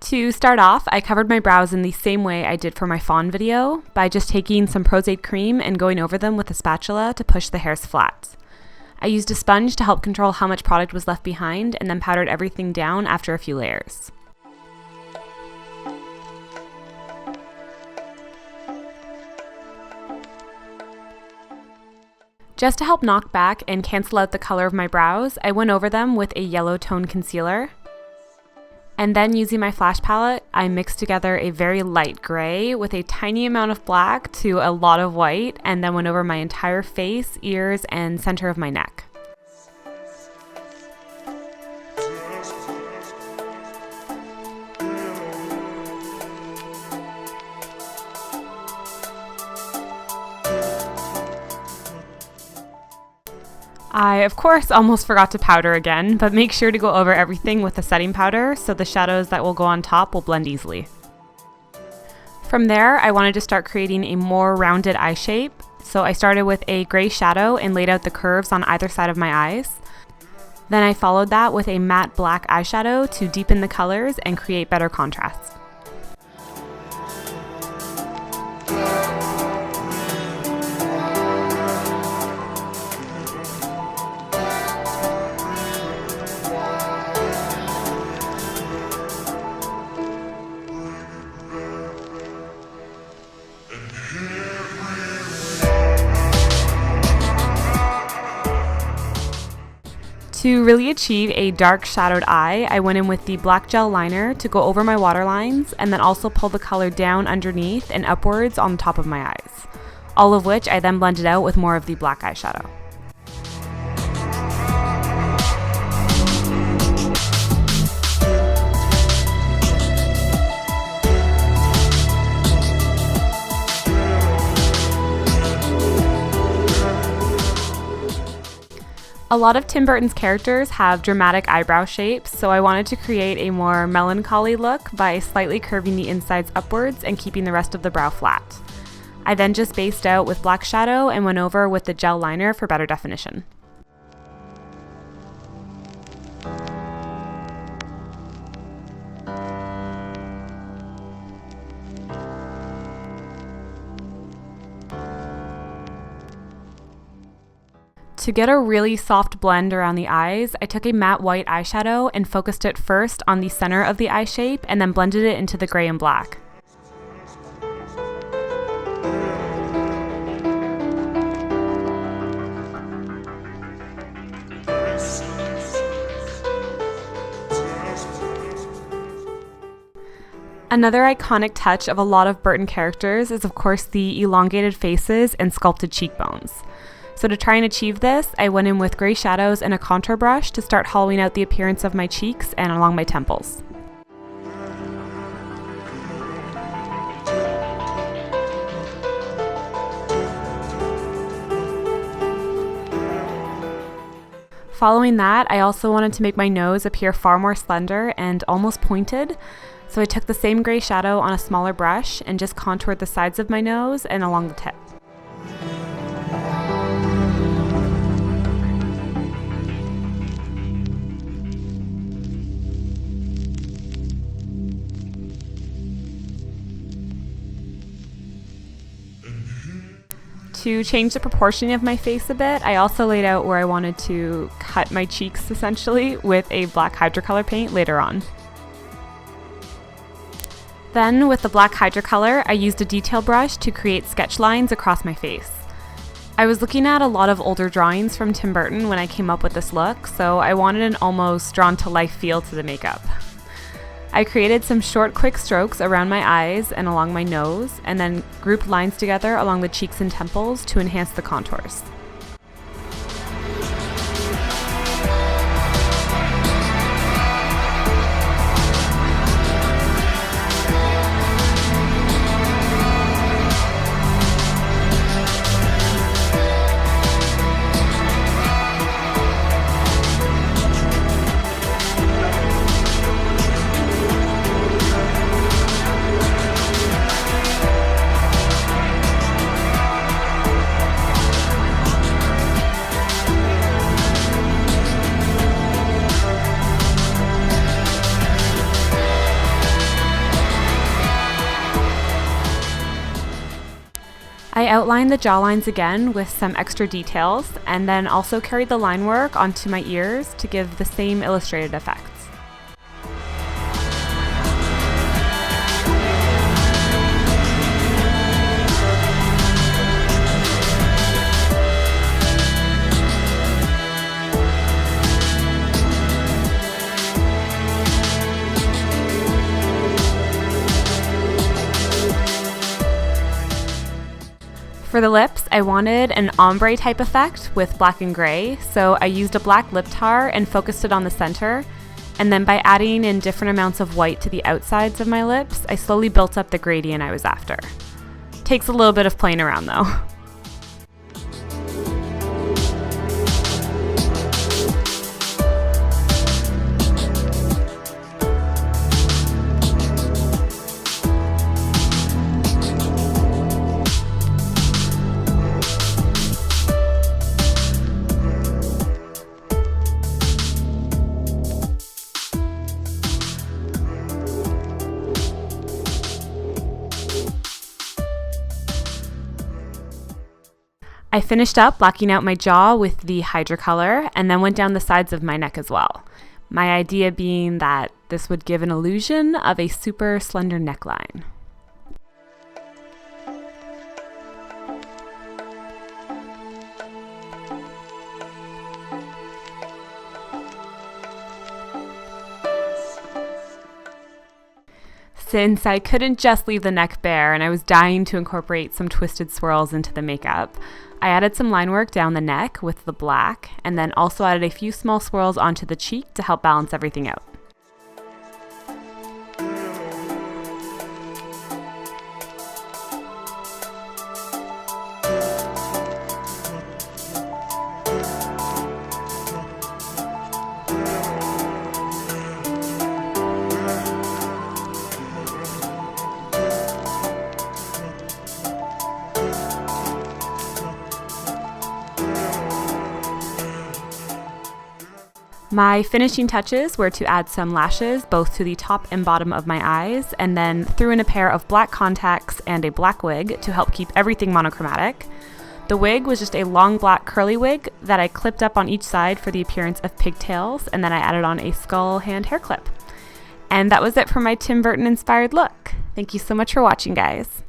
To start off, I covered my brows in the same way I did for my fawn video, by just taking some Pros-aide cream and going over them with a spatula to push the hairs flat. I used a sponge to help control how much product was left behind and then powdered everything down after a few layers. Just to help knock back and cancel out the color of my brows, I went over them with a yellow tone concealer. And then using my flash palette, I mixed together a very light gray with a tiny amount of black to a lot of white, and then went over my entire face, ears, and center of my neck. I, of course, almost forgot to powder again, but make sure to go over everything with a setting powder so the shadows that will go on top will blend easily. From there, I wanted to start creating a more rounded eye shape, so I started with a gray shadow and laid out the curves on either side of my eyes. Then I followed that with a matte black eyeshadow to deepen the colors and create better contrast. To really achieve a dark shadowed eye, I went in with the black gel liner to go over my waterlines and then also pull the color down underneath and upwards on the top of my eyes, all of which I then blended out with more of the black eyeshadow. A lot of Tim Burton's characters have dramatic eyebrow shapes, so I wanted to create a more melancholy look by slightly curving the insides upwards and keeping the rest of the brow flat. I then just based out with black shadow and went over with the gel liner for better definition. To get a really soft blend around the eyes, I took a matte white eyeshadow and focused it first on the center of the eye shape and then blended it into the gray and black. Another iconic touch of a lot of Burton characters is of course the elongated faces and sculpted cheekbones. So to try and achieve this, I went in with gray shadows and a contour brush to start hollowing out the appearance of my cheeks and along my temples. Following that, I also wanted to make my nose appear far more slender and almost pointed. So I took the same gray shadow on a smaller brush and just contoured the sides of my nose and along the tip. To change the proportion of my face a bit, I also laid out where I wanted to cut my cheeks essentially with a black Hydrocolor paint later on. Then with the black Hydrocolor, I used a detail brush to create sketch lines across my face. I was looking at a lot of older drawings from Tim Burton when I came up with this look, so I wanted an almost drawn to life feel to the makeup. I created some short, quick strokes around my eyes and along my nose, and then grouped lines together along the cheeks and temples to enhance the contours. I outlined the jawlines again with some extra details, and then also carried the line work onto my ears to give the same illustrated effects. For the lips, I wanted an ombre type effect with black and gray, so I used a black lip tar and focused it on the center, and then by adding in different amounts of white to the outsides of my lips, I slowly built up the gradient I was after. Takes a little bit of playing around though. I finished up blacking out my jaw with the Hydrocolor and then went down the sides of my neck as well. My idea being that this would give an illusion of a super slender neckline. Since I couldn't just leave the neck bare and I was dying to incorporate some twisted swirls into the makeup, I added some line work down the neck with the black and then also added a few small swirls onto the cheek to help balance everything out. My finishing touches were to add some lashes both to the top and bottom of my eyes, and then threw in a pair of black contacts and a black wig to help keep everything monochromatic. The wig was just a long black curly wig that I clipped up on each side for the appearance of pigtails, and then I added on a skull hand hair clip. And that was it for my Tim Burton inspired look. Thank you so much for watching, guys.